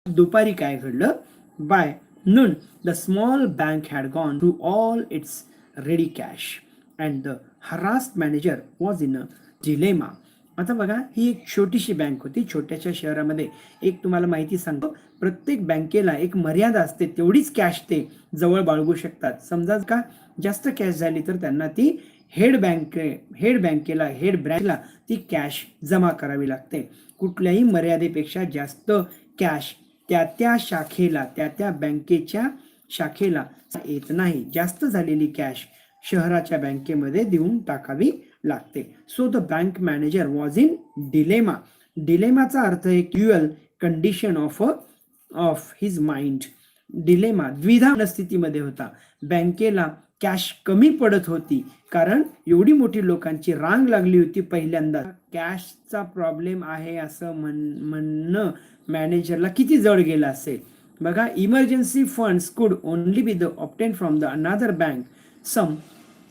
दुपारी काय घडलं? By noon, the small bank had gone through all its ready cash, and the harassed manager was in a dilemma. आता बघा, ही एक छोटीशी bank होती छोट्याशा शहरामध्ये. एक तुम्हाला माहिती सांगतो, प्रत्येक बँकेला एक मर्यादा असते, तेवढीच कॅश ते जवळ बाळगू शकतात. समजा का जास्त कॅश झाली तर त्यांना ती हेड बँकेला हेड ब्रँचला ती कॅश जमा करावी लागते. कुठल्याही मर्यादेपेक्षा जास्त कॅश त्या शाखेला, त्या बँकेच्या शाखेला येत नाही. जास्त झालेली कॅश शहराच्या बँकेमध्ये देऊन टाकावी लागते. So the bank manager was in dilemma. डिलेमाचा अर्थ आहे dual condition of his mind. Dilemma, द्विधा मनस्थितीमध्ये होता. बँकेला कॅश कमी पडत होती, कारण एवढी मोठी लोकांची रांग लागली होती पहिल्यांदा. कॅशचा प्रॉब्लेम आहे असं म्हणणं मॅनेजरला किती जड गेलं असेल. बघा, emergency funds could only be obtain from the another bank some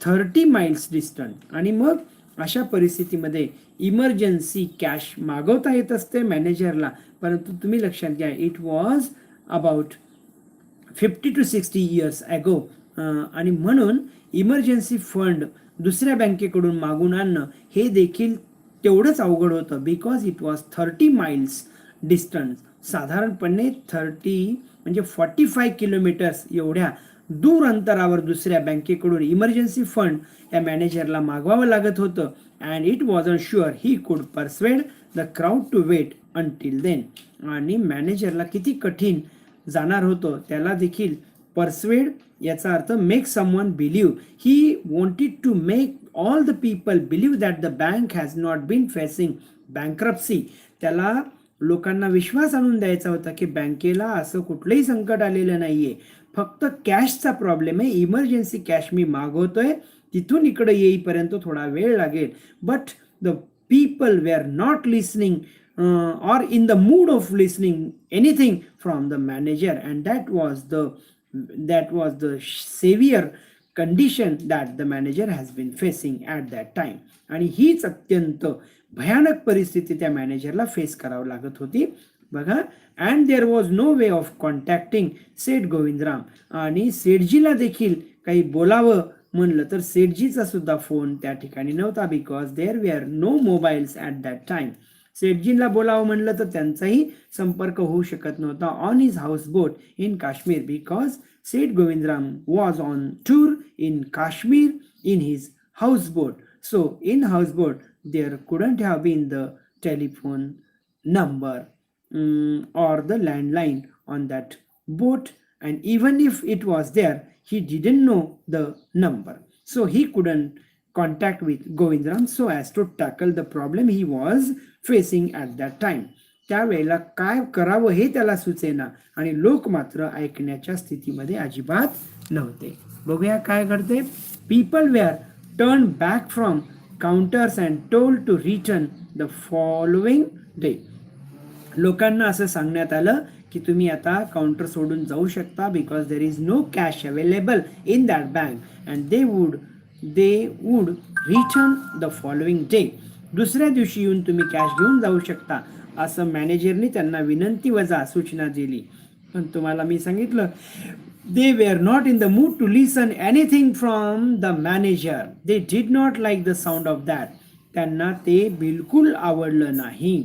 30 miles distance. आणि मग अशा परिस्थितीमध्ये इमर्जन्सी कॅश मागवता येत असते मॅनेजरला, परंतु तुम्ही लक्षात घ्या, it was about 50 to 60 years ago. आणि म्हणून इमर्जन्सी फंड दुसऱ्या बँकेकडून मागून आणणं हे देखील तेवढंच अवघड होतं, because it was 30 miles distance. साधारणपणे 30 म्हणजे 45 किलोमीटर्स एवढ्या दूर अंतरावर दुसऱ्या बँकेकडून इमर्जन्सी फंड या मॅनेजरला मागवावं लागत होतं. And it wasn't sure he could persuade the crowd to wait until then. आणि मॅनेजरला किती कठीण जाणार होतं, त्याला देखील परस्वेड याचा अर्थ make someone believe. He wanted to make all the people believe that the bank has not been facing bankruptcy. त्याला लोकांना विश्वास आणून द्यायचा होता की बँकेला असं कुठलंही संकट आलेलं नाहीये, फक्त कॅशचा प्रॉब्लेम आहे. इमर्जन्सी कॅश मी मागवतोय, तिथून इकडे येईपर्यंत थोडा वेळ लागेल. But the people were not listening or in the mood of listening anything from the manager, and that was the severe condition that the manager has been facing at that time. आणि हीच अत्यंत भयानक परिस्थिती त्या मॅनेजरला face करावं लागत होती. बघा, and there was no way of contacting Seth Govindram. आणि सेठजीला देखील काही बोलावं म्हणलं तर सेठजीचा सुद्धा फोन त्या ठिकाणी नव्हता, because there were no mobiles at that time. सेठजींना बोलावं म्हणलं तर त्यांचाही संपर्क होऊ शकत नव्हता on his house boat in Kashmir, because Seth Govindram was on tour in Kashmir in his house boat. So in house boat there couldn't have been the telephone number or the landline on that boat, and even if it was there, he didn't know the number, so he couldn't contact with Govindram so as to tackle the problem he was facing at that time. त्यावेळेला काय करावं हे त्याला सुचेना, आणि लोक मात्र ऐकण्याच्या स्थितीमध्ये अजिबात नव्हते. बघूया काय घडते. People were turn back from counters and told to return the following day. लोकांना असं सांगण्यात आलं की तुम्ही आता काउंटर सोडून जाऊ शकता, because there is no cash available in that bank, and they would return the following day. दुसऱ्या दिवशी येऊन तुम्ही कॅश घेऊन जाऊ शकता, असं मॅनेजरने त्यांना विनंती वजा सूचना दिली. पण तुम्हाला मी सांगितलं, they were not in the mood to listen anything from the manager. They did not like the sound of that. त्यांना ते बिलकुल आवडलं नाही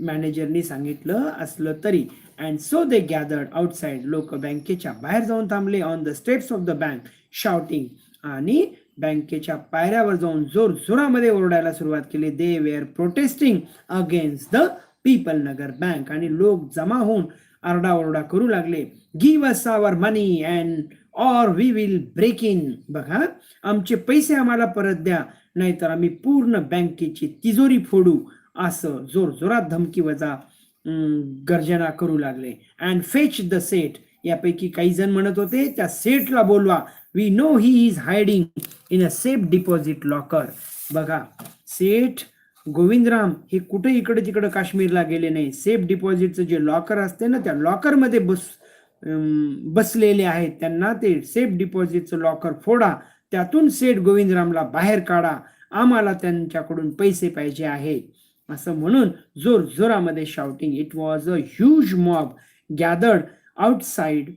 मॅनेजरनी सांगितलं असलं तरी. And so they gathered outside. लोक बँकेच्या बाहेर जाऊन थांबले on the steps of the bank shouting, आणि बँकेच्या पायऱ्यावर जाऊन जोर जोरामध्ये ओरडायला सुरुवात केली. They were protesting against the people Nagar bank. आणि लोक जमा होऊन आरडाओरडा करू लागले, give us our money and or we will break in. बघा, आमचे पैसे आम्हाला परत द्या, नाहीतर आम्ही पूर्ण बँकेची तिजोरी फोडू, असं जोरजोरात धमकी वजा गर्जना करू लागले. And fetch the Seth. यापैकी काही जण म्हणत होते, त्या सेटला बोलवा, we know he is hiding in a safe deposit locker. बघा, सेठ गोविंदराम हे कुठे इकडे तिकडे काश्मीरला गेले नाही. सेफ डिपॉझिटचं जे लॉकर असते ना, त्या लॉकरमध्ये बसलेले आहेत. त्यांना ते सेफ डिपॉझिटचं लॉकर फोडा, त्यातून सेठ गोविंदरामला बाहेर काढा, आम्हाला त्यांच्याकडून पैसे पाहिजे आहेत, असं म्हणून जोर जोरामध्ये shouting. It was a huge mob gathered outside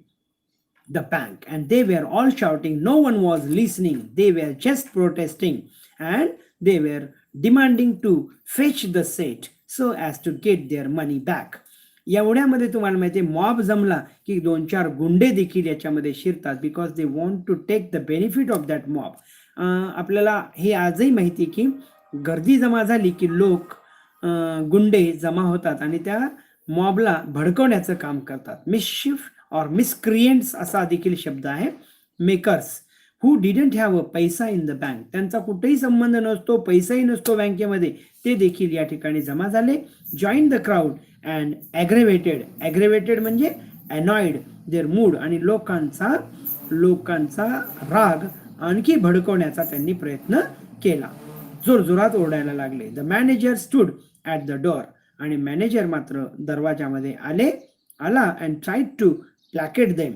the bank and they were all shouting. No one was listening. They were just protesting and they were demanding to fetch the set so as to get their money back. एवढ्यामध्ये तुम्हाला माहिती आहे, mob जमला की 2-4 गुंडे देखील याच्यामध्ये शिरतात, because they want to take the benefit of that mob. आपल्याला हे आजही माहिती की गर्दी जमा झाली की लोक गुंडे जमा होतात आणि त्या मॉबला भडकवण्याचं काम करतात. मिसशिफ और मिसक्रिएंट्स असा देखील शब्द आहे. Makers who didn't have a पैसा इन द बँक, त्यांचा कुठेही संबंध नसतो, पैसाही नसतो बँकेमध्ये, ते देखील या ठिकाणी जमा झाले. जॉईन द क्राऊड अँड ॲग्रेवेटेड म्हणजे अनॉइड देअर मूड, आणि लोकांचा राग आणखी भडकवण्याचा त्यांनी प्रयत्न केला. जोरजोरात ओरडायला लागले. The manager stood at the door, आणि मॅनेजर मात्र दरवाजामध्ये आला and tried to placate them.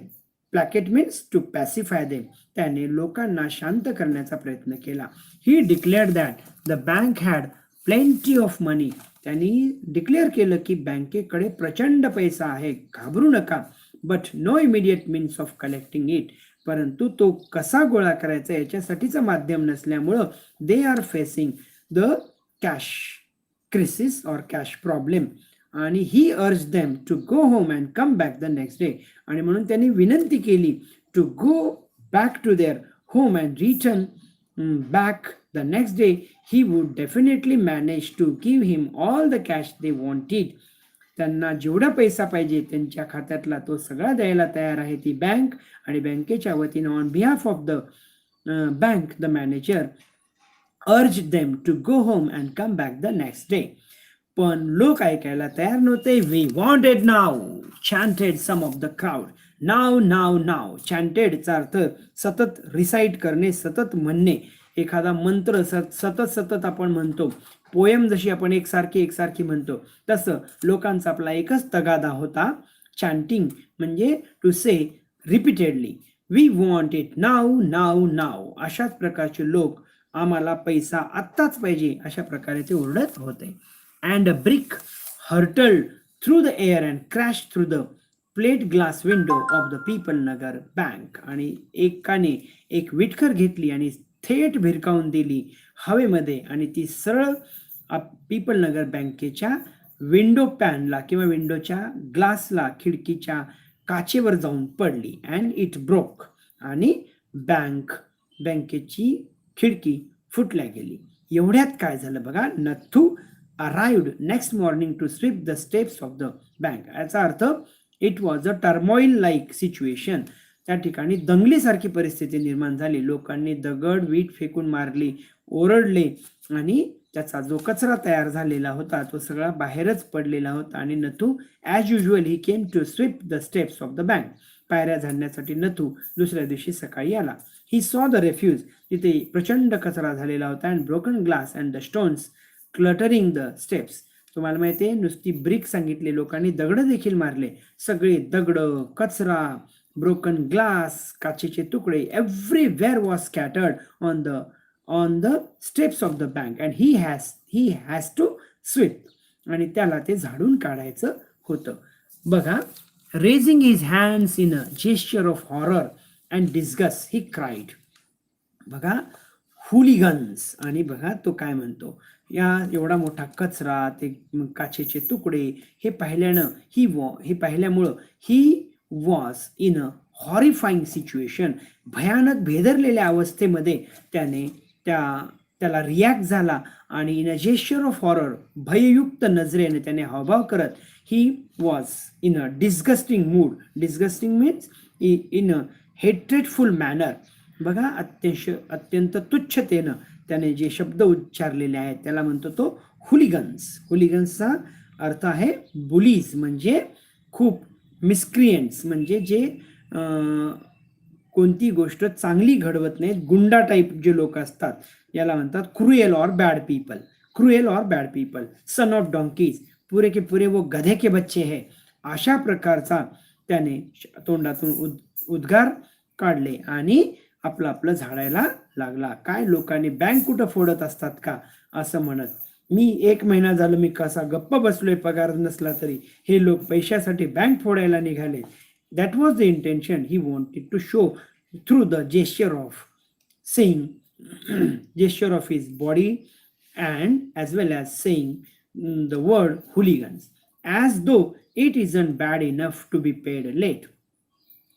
Placate means to pacify them. त्याने लोकांना शांत करण्याचा प्रयत्न केला. He declared that the bank had plenty of money. त्यांनी डिक्लेअर केलं की बँकेकडे प्रचंड पैसा आहे, घाबरू नका. But no immediate means of collecting it, परंतु तो कसा गोळा करायचा याच्यासाठीचं माध्यम नसल्यामुळं they are facing the cash crisis और कॅश प्रॉब्लेम. आणि he urge them to go home and come back the next day, आणि म्हणून त्यांनी विनंती केली to go back to their home and return back the next day. He would definitely manage to give him all the cash they wanted. त्यांना जेवढा पैसा पाहिजे त्यांच्या खात्यातला तो सगळा द्यायला तयार आहे ती बँक. आणि बँकेच्या वतीनं on behalf of the bank the manager urged them to go home and come back the next day. पण लोक ऐकायला तयार नव्हते. We wanted now chanted some of the crowd. Now now now. चॅन्टेडचा अर्थ सतत रिसाईट करणे, सतत म्हणणे. एखादा मंत्र सतत आपण म्हणतो, पोएम जशी आपण एकसारखी म्हणतो, तसं लोकांचा आपला एकच तगादा होता. चॅन्टिंग म्हणजे to say repeatedly. We want it now now now. अशाच प्रकारचे लोक, आम्हाला पैसा आत्ताच पाहिजे, अशा प्रकारे ते ओरडत होते. And a brick hurtled through the air and crashed through the plate glass window of the People Nagar Bank. आणि एकाने एक विटकर घेतली आणि थेट भिरकावून दिली हवेमध्ये, आणि ती सरळ पीपल नगर बँकेच्या विंडो पॅनला किंवा विंडोच्या ग्लासला, खिडकीच्या काचेवर जाऊन पडली. अँड इट ब्रोक, आणि बँकेची खिडकी फुटल्या गेली. एवढ्यात काय झालं बघा. Nathu arrived next morning to sweep the steps of the bank. याचा earth it was a turmoil like situation. त्या ठिकाणी दंगलीसारखी परिस्थिती निर्माण झाली. लोकांनी दगड वीट फेकून मारली, ओरडले, आणि त्याचा जो कचरा तयार झालेला होता तो सगळा बाहेरच पडलेला होता. आणि Nathu as usual he came to sweep the steps of the bank. पायऱ्या झाडण्यासाठी नथू दुसऱ्या दिवशी सकाळी आला. He saw the refuge. तिथे प्रचंड कचरा झालेला होता. And broken glass and the stones cluttering the steps. तुम्हाला माहिती आहे, नुसती ब्रिक सांगितले, लोकांनी दगड देखील मारले. सगळे दगड, कचरा, ब्रोकन ग्लास, काचेचे तुकडे, everywhere was scattered on the steps of the bank and he has to sweep. आणि त्याला ते झाडून काढायचं होतं. बघा, raising his hands in a gesture of horror and disgust he cried. बघा, हुलिगन्स. आणि बघा तो काय म्हणतो, या एवढा मोठा कचरा, ते काचेचे तुकडे, हे पाहिल्यामुळं he was in a horrifying situation. भयानक भेदरलेल्या अवस्थेमध्ये त्याने त्या त्याला रिॲक्ट झाला आणि in a gesture of horror, भययुक्त नजरेने त्याने हावभाव करत he was in a disgusting mood. Disgusting means in a hatredful manner. बघा, अत्यंत तुच्छतेनं त्याने जे शब्द उच्चारलेले आहेत त्याला म्हणतो तो हुलिगन्स. हुलिगन्सचा अर्थ आहे बुलीज, म्हणजे खूप मिसक्रिएंट्स, म्हणजे जे कोणती गोष्ट चांगली घडवत नाहीत, गुंडा टाईप जे लोक असतात याला म्हणतात क्रुएल और बॅड पीपल. क्रुएल और बॅड पीपल, सन ऑफ डॉन्कीज, पुरे के पुरे वो गधे के बच्चे है, अशा प्रकारचा त्याने तोंडातून उद्गार काढले आणि आपलं आपलं झाडायला लागला. काय लोकांनी बँक कुठं फोडत असतात का असं म्हणत. मी 1 महिना झालं मी कसा गप्प बसलोय पगार नसला तरी, हे लोक पैशासाठी बँक फोडायला निघाले. That was the intention he wanted to show through the gesture of saying gesture of his body and as well as saying the word hooligans, as though it isn't bad enough to be paid late.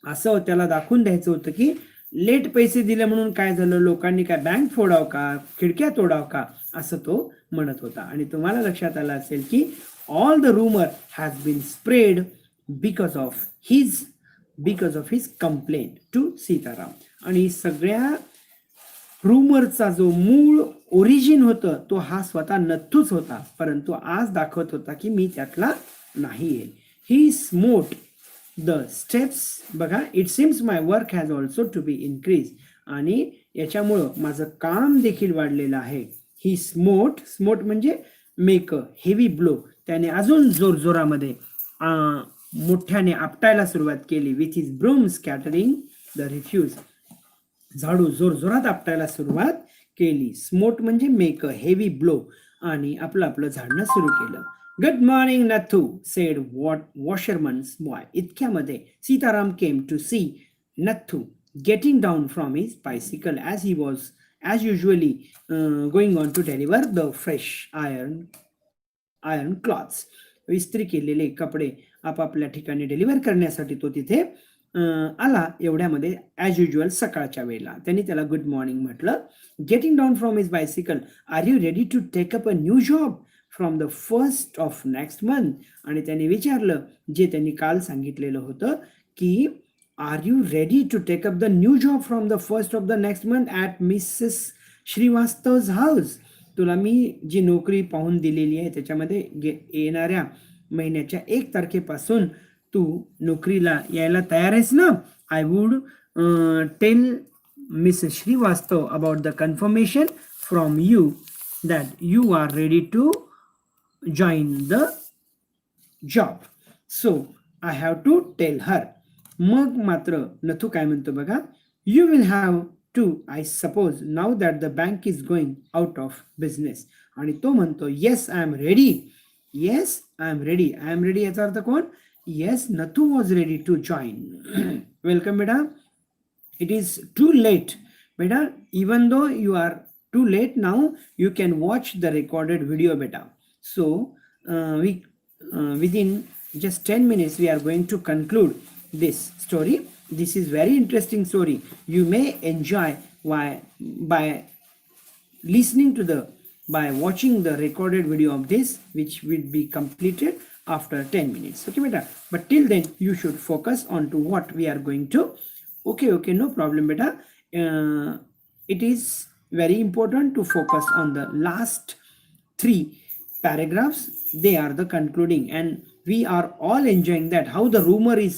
असं त्याला दाखवून द्यायचं होतं की late पैसे दिले म्हणून काय झालं, लोकांनी काय बँक फोडाव का, खिडक्या तोडाव का, असं तो म्हणत होता. आणि तुम्हाला लक्षात आलं असेल की all the rumour has been spread because of his complaint to Sitaram. आणि सगळ्या रूमरचा जो मूळ ओरिजिन होतं तो हा स्वतः नथूच होता, परंतु आज दाखवत होता की मी त्यातला नाही आहे. He smote the steps. बघा, it seems my work has also to be increase. आणि याच्यामुळं माझं काम देखील वाढलेलं आहे. ही स्मोट म्हणजे मेक अ हेवी ब्लो. त्याने अजून जोरजोरामध्ये मोठ्याने आपटायला सुरुवात केली. With his broom scattering the refuse. झाडू जोरजोरात आपटायला सुरुवात केली. स्मोट म्हणजे मेक अ हेवी ब्लो. आणि आपलं झाडणं सुरू केलं. Good morning Nathu, said washerman's boy. इतक्यामध्ये Sitaram came to see Nathu getting down from his bicycle as he was as usually going on to deliver the fresh iron cloths. इस्त्री केलेले कपडे आपापल्या ठिकाणी डिलिव्हर करण्यासाठी तो तिथे आला. एवढ्यामध्ये ॲज युज्युअल सकाळच्या वेळेला त्यांनी त्याला गुड मॉर्निंग म्हटलं. Getting down from his bicycle, are you ready to take up a new job from the 1st of next month. आणि त्यांनी विचारलं जे त्यांनी काल सांगितलेलं होतं की are you ready to take up the new job from the 1st of the next month at Mrs Srivastava's house. तुला मी जी नोकरी पाहून दिलेली आहे त्याच्यामध्ये येणाऱ्या महिन्याच्या 1 तारखेपासून तू नोकरीला यायला तयार आहेस ना. I would tell Mrs Shrivastava about the confirmation from you that you are ready to join the job. So I have to tell her. मग मात्र नथू काय म्हणतो बघा. You will have to, I suppose, now that the bank is going out of business. आणि तो म्हणतो yes I am ready. Yes I am ready. I am ready याचा अर्थ कोण? Yes, Nathu was ready to join. Welcome बेटा. It is too late बेटा. Even though you are too late now, you can watch the recorded video beta. So within just 10 minutes we are going to conclude this story. This is very interesting story. You may enjoy by listening to by watching the recorded video of this, which will be completed after 10 minutes. Okay beta, but till then you should focus on to what we are going to. Okay, no problem beta. It is very important to focus on the last 3 paragraphs. They are the concluding, and we are all enjoying that how the rumor is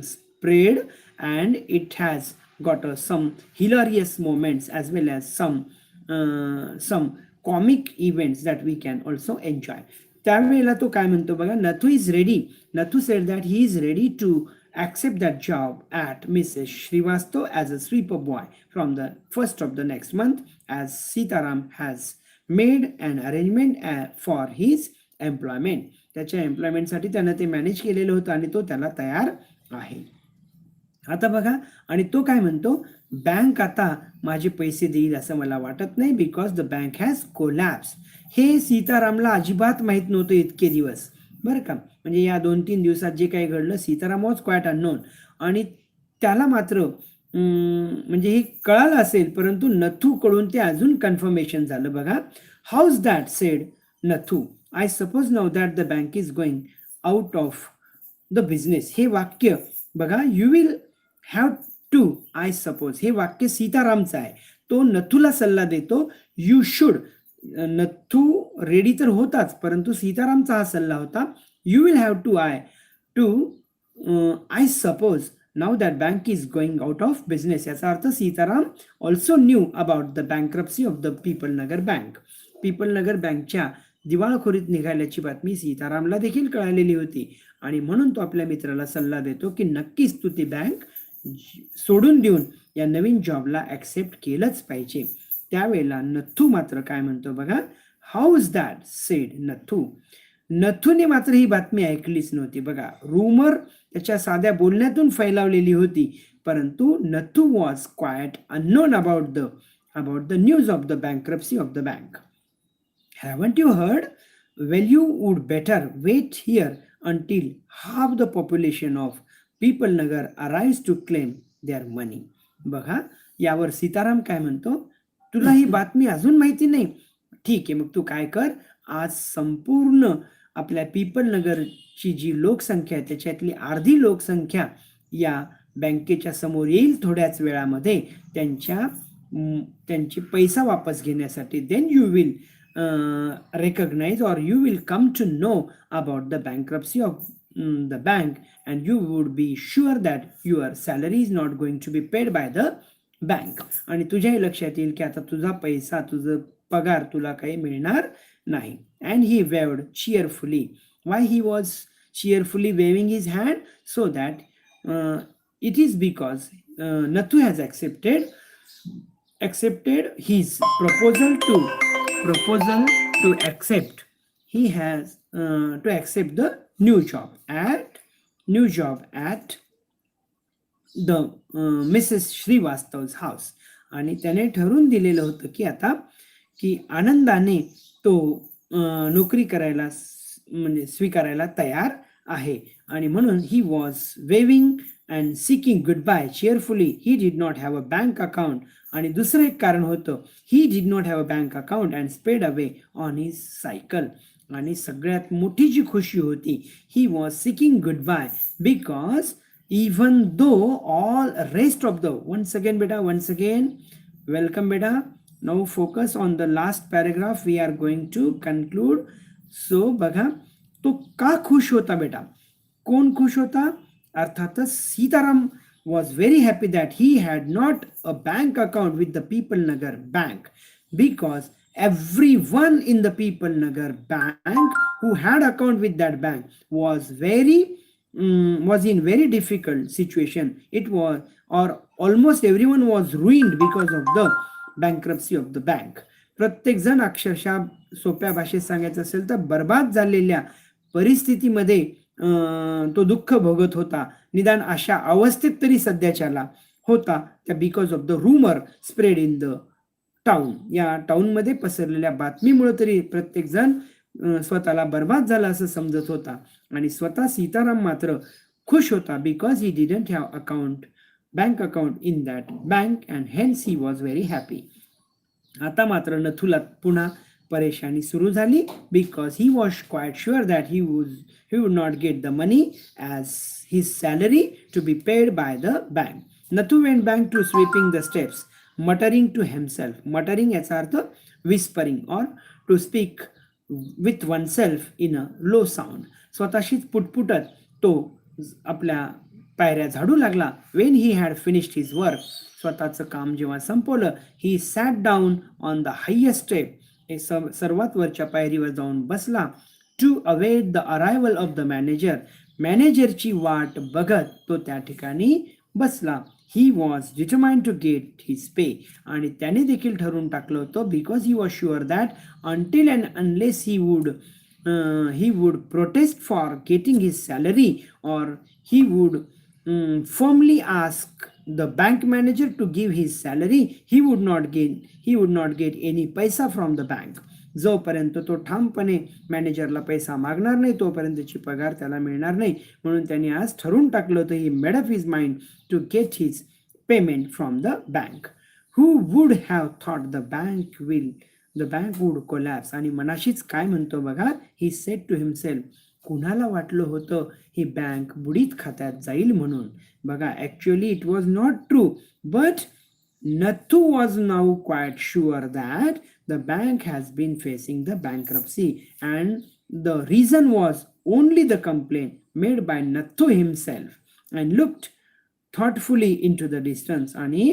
spread, and it has got some hilarious moments as well as some comic events that we can also enjoy. त्यावेळेला तो काय म्हणतो बघा. Nathu is ready. Nathu said that he is ready to accept that job at Mrs. Srivastav as a sweeper boy from the 1st of the next month, as Sitaram has made an arrangement for his employment. त्याच्या एम्प्लॉयमेंटसाठी त्यानं ते manage केलेलं होतं आणि तो त्याला तयार आहे. आता बघा, आणि तो काय म्हणतो, बँक आता माझे पैसे देईल असं मला वाटत नाही, because the bank has collapse. हे सीतारामला अजिबात माहीत नव्हतं इतके दिवस, बरं का. म्हणजे या 2-3 दिवसात जे काही घडलं, सीताराम वॉज क्वाईट अननोन. आणि त्याला मात्र म्हणजे हे कळालं असेल, परंतु नथूकडून ते अजून कन्फर्मेशन झालं. बघा, how's that said Nathu, I suppose now that the bank is going out of the business. हे वाक्य बघा, you will have to, I suppose, हे वाक्य सीतारामचं आहे. तो नथूला सल्ला देतो, यू शुड. नथू रेडी तर होताच, परंतु सीतारामचा हा सल्ला होता, you will have to I suppose now that bank is going out of business. याचा अर्थ Sitaram also knew about the bankruptcy of the Pipalnagar bank. Pipalnagar बँकच्या दिवाळखोरीत निघाल्याची बातमी सीतारामला देखील कळालेली होती, आणि म्हणून तो आपल्या मित्राला सल्ला देतो की नक्कीच तू ती बँक सोडून देऊन या नवीन जॉबला ॲक्सेप्ट केलंच पाहिजे. त्यावेळेला नथू मात्र काय म्हणतो बघा, हाऊज दॅट सेड नथू. नथूने मात्र ही बातमी ऐकलीच नव्हती. बघा, रूमर त्याच्या साध्या बोलण्यातून फैलावलेली होती, परंतु Nathu was quite unknown about the news of the bankruptcy of the bank. Haven't you heard? Well, you would better wait here until half the population of Peoplenagar arrives to claim their money. बघा, यावर सीताराम काय म्हणतो, तुला ही बातमी अजून माहिती नाही? ठीक आहे, मग तू काय कर, आज संपूर्ण आपल्या पीपलनगरची जी लोकसंख्या आहे त्याच्यातली अर्धी लोकसंख्या या बँकेच्या समोर येईल थोड्याच वेळामध्ये त्यांची पैसा वापस घेण्यासाठी. Then you will recognize or you will come to know about the bankruptcy of the bank, and you would be sure that your salary is not going to be paid by the bank. आणि तुझ्याही लक्षात येईल की आता तुझा पैसा, तुझा पगार तुला काही मिळणार नाही. and he waved cheerfully. Why he was cheerfully waving his hand? So that it is because Nathu has accepted his proposal to accept. He has to accept the new job at the Mrs. Srivastav's house. आणि त्याने ठरवून दिलेलं होतं की आता की आनंदाने तो नोकरी करायला म्हणजे स्वीकारायला तयार आहे. आणि म्हणून he was waving and seeking goodbye cheerfully. He did not have a bank account. आणि दुसरं एक कारण होतं, he did not have a bank account and sped away on his cycle. आणि सगळ्यात मोठी जी खुशी होती, he was seeking goodbye because even though all rest of the once again welcome beta. now focus on the last paragraph, we are going to conclude. so बघा, तो का खुश होता बेटा? कोण खुश होता? अर्थातच Sitaram was very happy that he had not a bank account with the Peoplenagar Bank, because everyone in the Peoplenagar Bank who had account with that bank was in very difficult situation. It was, or almost everyone was ruined because of the bankruptcy of the bank. प्रत्येक जण अक्षरशः सोप्या भाषेत सांगायचं असेल तर बर्बाद झालेल्या परिस्थितीमध्ये तो दुःख भोगत होता. निदान अशा अवस्थेत तरी सध्याच्याला होता त्या because of the rumour spread in the town. या टाउनमध्ये पसरलेल्या बातमीमुळे तरी प्रत्येक जण स्वतःला बर्बाद झाला असं समजत होता. आणि स्वतः सीताराम मात्र खुश होता because he didn't have bank account in that bank and hence he was very happy. आता मात्र नथूला पुन्हा परेशानी सुरू झाली, because he was quite sure that he would not get the money as his salary to be paid by the bank. Nathu went back to sweeping the steps, muttering to himself. Muttering याचा अर्थ whispering or to speak with oneself in a low sound. स्वतःशीच पुटपुटत तो आपल्या पायऱ्या झाडू लागला. when he had finished his work, स्वतःचं काम जेव्हा संपवलं, he sat down on the highest step, सर्वात वरच्या पायरीवर जाऊन बसला. to await the arrival of the manager, मॅनेजरची वाट बघत तो त्या ठिकाणी बसला. he was determined to get his pay, आणि त्याने देखील ठरवून टाकलं होतं because he was sure that until and unless he would protest for getting his salary, or he would firmly ask the bank manager to give his salary, he would not get any paisa from the bank. जोपर्यंत तो ठामपणे मॅनेजरला पैसा मागणार नाही तोपर्यंतची पगार त्याला मिळणार नाही. म्हणून त्यांनी आज ठरवून टाकलं होतं, he made up his mind to get his payment from the bank. Who would have thought the bank would collapse? आणि मनाशीच काय म्हणतो बघा, he said to himself, कुणाला वाटलं होतं ही बँक बुडीत खात्यात जाईल म्हणून. बघा, actually it was not true, but Nathu was now quite sure that the bank has been facing the bankruptcy, and the reason was only the complaint made by Nathu himself, and looked thoughtfully into the distance. आणि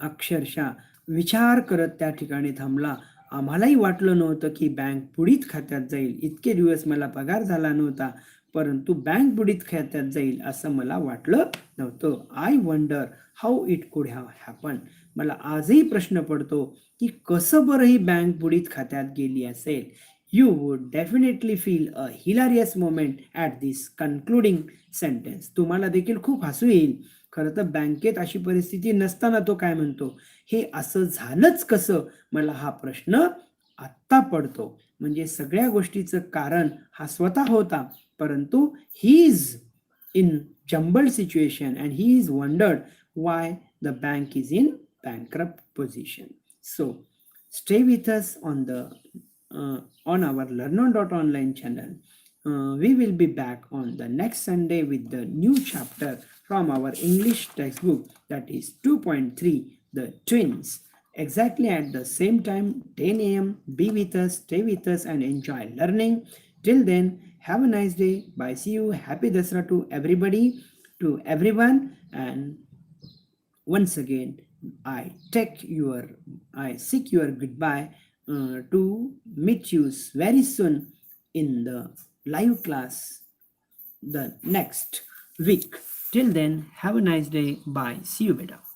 अक्षरशः विचार करत त्या ठिकाणी थांबला. आम्हालाही वाटलं नव्हतं की बँक बुडीत खात्यात जाईल. इतके दिवस मला पगार झाला नव्हता, परंतु बँक बुडीत खात्यात जाईल असं मला वाटलं नव्हतं. आय वंडर हाऊ इट कुड हॅव हॅपन. मला आजही प्रश्न पडतो की कसं बरं ही बँक बुडीत खात्यात गेली असेल. You would definitely feel a hilarious moment at this concluding sentence. तुम्हाला देखील खूप हसू येईल. खरं तर बँकेत अशी परिस्थिती नसताना तो काय म्हणतो, हे असं झालंच कसं, मला हा प्रश्न आत्ता पडतो. म्हणजे सगळ्या गोष्टीचं कारण हा स्वतः होता, परंतु he is in jumbled situation and he is wondered why the bank is in bankrupt position. So stay with us on our Learnon.online channel. We will be back on the next Sunday with the new chapter from our English textbook, that is 2.3, the twins, exactly at the same time, 10 a.m. Be with us, stay with us, and enjoy learning. Till then, have a nice day. Bye. See you. Happy Dasra to everybody, to everyone. And once again, I seek your goodbye to meet you very soon in the live class the next week. Till then, have a nice day. Bye. See you, beta.